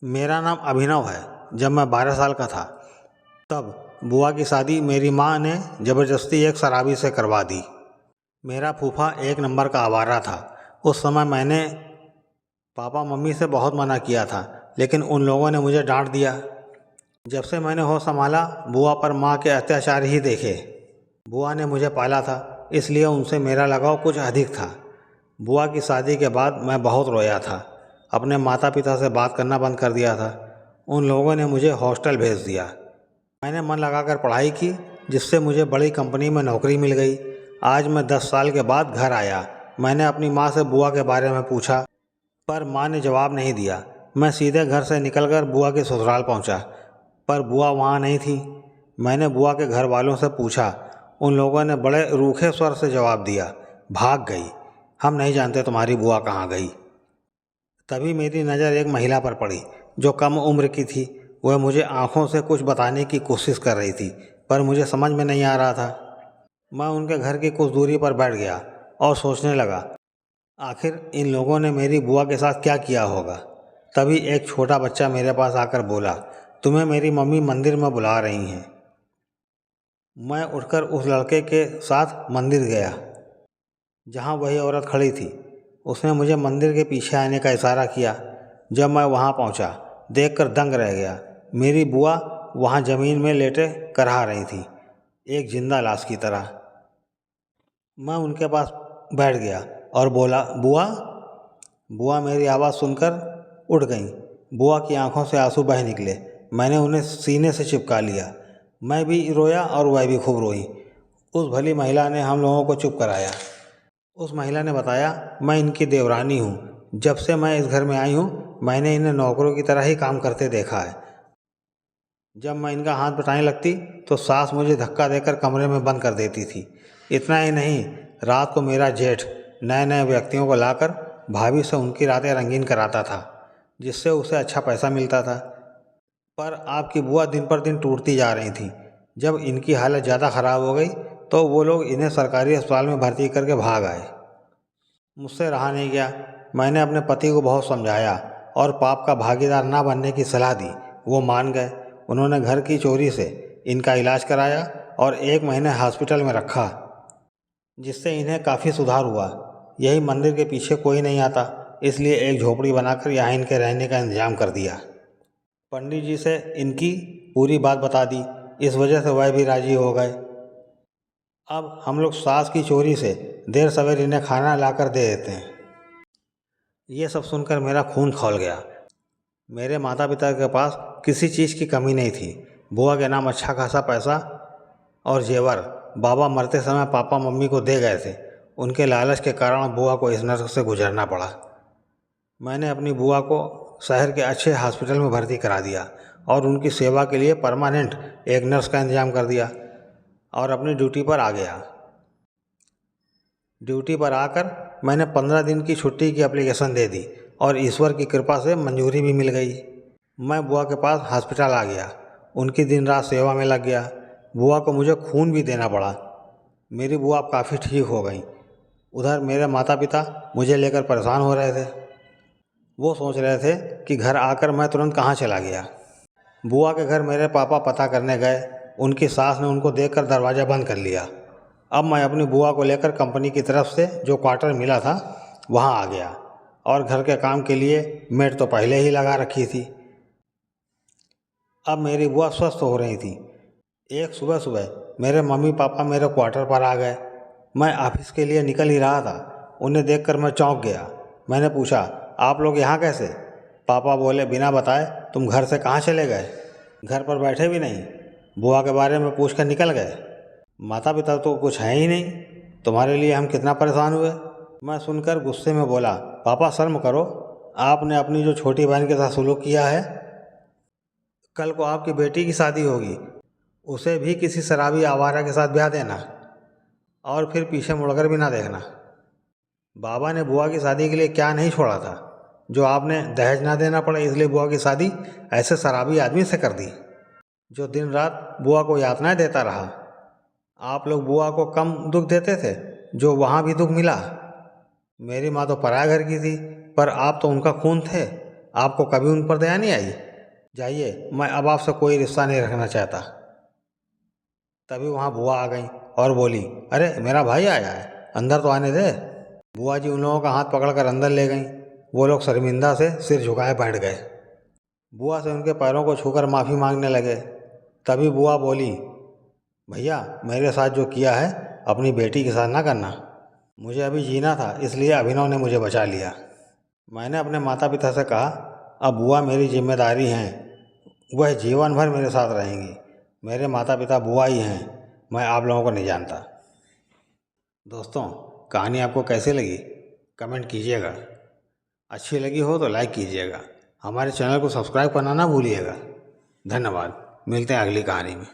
मेरा नाम अभिनव है। जब मैं 12 साल का था तब बुआ की शादी मेरी माँ ने ज़बरदस्ती एक शराबी से करवा दी। मेरा फूफा एक नंबर का आवारा था। उस समय मैंने पापा मम्मी से बहुत मना किया था, लेकिन उन लोगों ने मुझे डांट दिया। जब से मैंने होश संभाला, बुआ पर माँ के अत्याचार ही देखे। बुआ ने मुझे पाला था, इसलिए उनसे मेरा लगाव कुछ अधिक था। बुआ की शादी के बाद मैं बहुत रोया था। अपने माता पिता से बात करना बंद कर दिया था। उन लोगों ने मुझे हॉस्टल भेज दिया। मैंने मन लगाकर पढ़ाई की, जिससे मुझे बड़ी कंपनी में नौकरी मिल गई। आज मैं 10 साल के बाद घर आया। मैंने अपनी माँ से बुआ के बारे में पूछा, पर माँ ने जवाब नहीं दिया। मैं सीधे घर से निकलकर बुआ के ससुराल पहुँचा, पर बुआ वहाँ नहीं थी। मैंने बुआ के घर वालों से पूछा। उन लोगों ने बड़े रूखे स्वर से जवाब दिया, भाग गई, हम नहीं जानते तुम्हारी बुआ कहाँ गई। तभी मेरी नज़र एक महिला पर पड़ी जो कम उम्र की थी। वह मुझे आंखों से कुछ बताने की कोशिश कर रही थी, पर मुझे समझ में नहीं आ रहा था। मैं उनके घर की कुछ दूरी पर बैठ गया और सोचने लगा, आखिर इन लोगों ने मेरी बुआ के साथ क्या किया होगा। तभी एक छोटा बच्चा मेरे पास आकर बोला, तुम्हें मेरी मम्मी मंदिर में बुला रही हैं। मैं उठकर उस लड़के के साथ मंदिर गया जहाँ वही औरत खड़ी थी। उसने मुझे मंदिर के पीछे आने का इशारा किया। जब मैं वहाँ पहुँचा, देखकर दंग रह गया। मेरी बुआ वहाँ ज़मीन में लेटे करहा रही थी, एक जिंदा लाश की तरह। मैं उनके पास बैठ गया और बोला, बुआ। बुआ मेरी आवाज़ सुनकर उठ गईं। बुआ की आंखों से आंसू बह निकले। मैंने उन्हें सीने से चिपका लिया। मैं भी रोया और वह भी खूब रोई। उस भली महिला ने हम लोगों को चुप कराया। उस महिला ने बताया, मैं इनकी देवरानी हूँ। जब से मैं इस घर में आई हूँ, मैंने इन्हें नौकरों की तरह ही काम करते देखा है। जब मैं इनका हाथ बटाने लगती तो सास मुझे धक्का देकर कमरे में बंद कर देती थी। इतना ही नहीं, रात को मेरा जेठ नए नए व्यक्तियों को लाकर भाभी से उनकी रातें रंगीन कराता था, जिससे उसे अच्छा पैसा मिलता था। पर आपकी बुआ दिन पर दिन टूटती जा रही थी। जब इनकी हालत ज़्यादा ख़राब हो गई तो वो लोग इन्हें सरकारी अस्पताल में भर्ती करके भाग आए। मुझसे रहा नहीं गया। मैंने अपने पति को बहुत समझाया और पाप का भागीदार ना बनने की सलाह दी। वो मान गए। उन्होंने घर की चोरी से इनका इलाज कराया और 1 महीने हॉस्पिटल में रखा, जिससे इन्हें काफ़ी सुधार हुआ। यही मंदिर के पीछे कोई नहीं आता, इसलिए एक झोपड़ी बनाकर यहाँ इनके रहने का इंतजाम कर दिया। पंडित जी से इनकी पूरी बात बता दी। इस वजह से वह भी राजी हो गए। अब हम लोग सास की चोरी से देर सवेर इन्हें खाना लाकर दे देते हैं। ये सब सुनकर मेरा खून खौल गया। मेरे माता पिता के पास किसी चीज़ की कमी नहीं थी। बुआ के नाम अच्छा खासा पैसा और जेवर बाबा मरते समय पापा मम्मी को दे गए थे। उनके लालच के कारण बुआ को इस नर्क से गुजरना पड़ा। मैंने अपनी बुआ को शहर के अच्छे हॉस्पिटल में भर्ती करा दिया और उनकी सेवा के लिए परमानेंट एक नर्स का इंतजाम कर दिया और अपनी ड्यूटी पर आ गया। ड्यूटी पर आकर मैंने 15 दिन की छुट्टी की एप्लीकेशन दे दी और ईश्वर की कृपा से मंजूरी भी मिल गई। मैं बुआ के पास हॉस्पिटल आ गया। उनकी दिन रात सेवा में लग गया। बुआ को मुझे खून भी देना पड़ा। मेरी बुआ अब काफ़ी ठीक हो गई। उधर मेरे माता पिता मुझे लेकर परेशान हो रहे थे। वो सोच रहे थे कि घर आकर मैं तुरंत कहाँ चला गया। बुआ के घर मेरे पापा पता करने गए। उनकी सास ने उनको देखकर दरवाज़ा बंद कर लिया। अब मैं अपनी बुआ को लेकर कंपनी की तरफ से जो क्वार्टर मिला था वहाँ आ गया और घर के काम के लिए मेड तो पहले ही लगा रखी थी। अब मेरी बुआ स्वस्थ हो रही थी। एक सुबह सुबह मेरे मम्मी पापा मेरे क्वार्टर पर आ गए। मैं ऑफिस के लिए निकल ही रहा था। उन्हें देखकर मैं चौंक गया। मैंने पूछा, आप लोग यहाँ कैसे? पापा बोले, बिना बताए तुम घर से कहाँ चले गए? घर पर बैठे भी नहीं, बुआ के बारे में पूछ कर निकल गए। माता पिता तो कुछ है ही नहीं, तुम्हारे लिए हम कितना परेशान हुए। मैं सुनकर गुस्से में बोला, पापा शर्म करो। आपने अपनी जो छोटी बहन के साथ सुलूक किया है, कल को आपकी बेटी की शादी होगी, उसे भी किसी शराबी आवारा के साथ ब्याह देना और फिर पीछे मुड़कर भी ना देखना। बाबा ने बुआ की शादी के लिए क्या नहीं छोड़ा था, जो आपने दहेज ना देना पड़े इसलिए बुआ की शादी ऐसे शराबी आदमी से कर दी, जो दिन रात बुआ को यातनाएं देता रहा। आप लोग बुआ को कम दुख देते थे, जो वहाँ भी दुख मिला। मेरी माँ तो पराया घर की थी, पर आप तो उनका खून थे। आपको कभी उन पर दया नहीं आई? जाइए, मैं अब आपसे कोई रिश्ता नहीं रखना चाहता। तभी वहाँ बुआ आ गई और बोली, अरे मेरा भाई आया है, अंदर तो आने दे। बुआ जी उन लोगों का हाथ पकड़कर अंदर ले गईं। वो लोग शर्मिंदा से सिर झुकाए बैठ गए। बुआ से उनके पैरों को छूकर माफ़ी मांगने लगे। तभी बुआ बोली, भैया मेरे साथ जो किया है अपनी बेटी के साथ ना करना। मुझे अभी जीना था, इसलिए अभिनव ने मुझे बचा लिया। मैंने अपने माता पिता से कहा, अब बुआ मेरी जिम्मेदारी हैं, वह जीवन भर मेरे साथ रहेंगी। मेरे माता पिता बुआ ही हैं, मैं आप लोगों को नहीं जानता। दोस्तों, कहानी आपको कैसी लगी कमेंट कीजिएगा। अच्छी लगी हो तो लाइक कीजिएगा। हमारे चैनल को सब्सक्राइब करना ना भूलिएगा। धन्यवाद। मिलते हैं अगली कहानी में।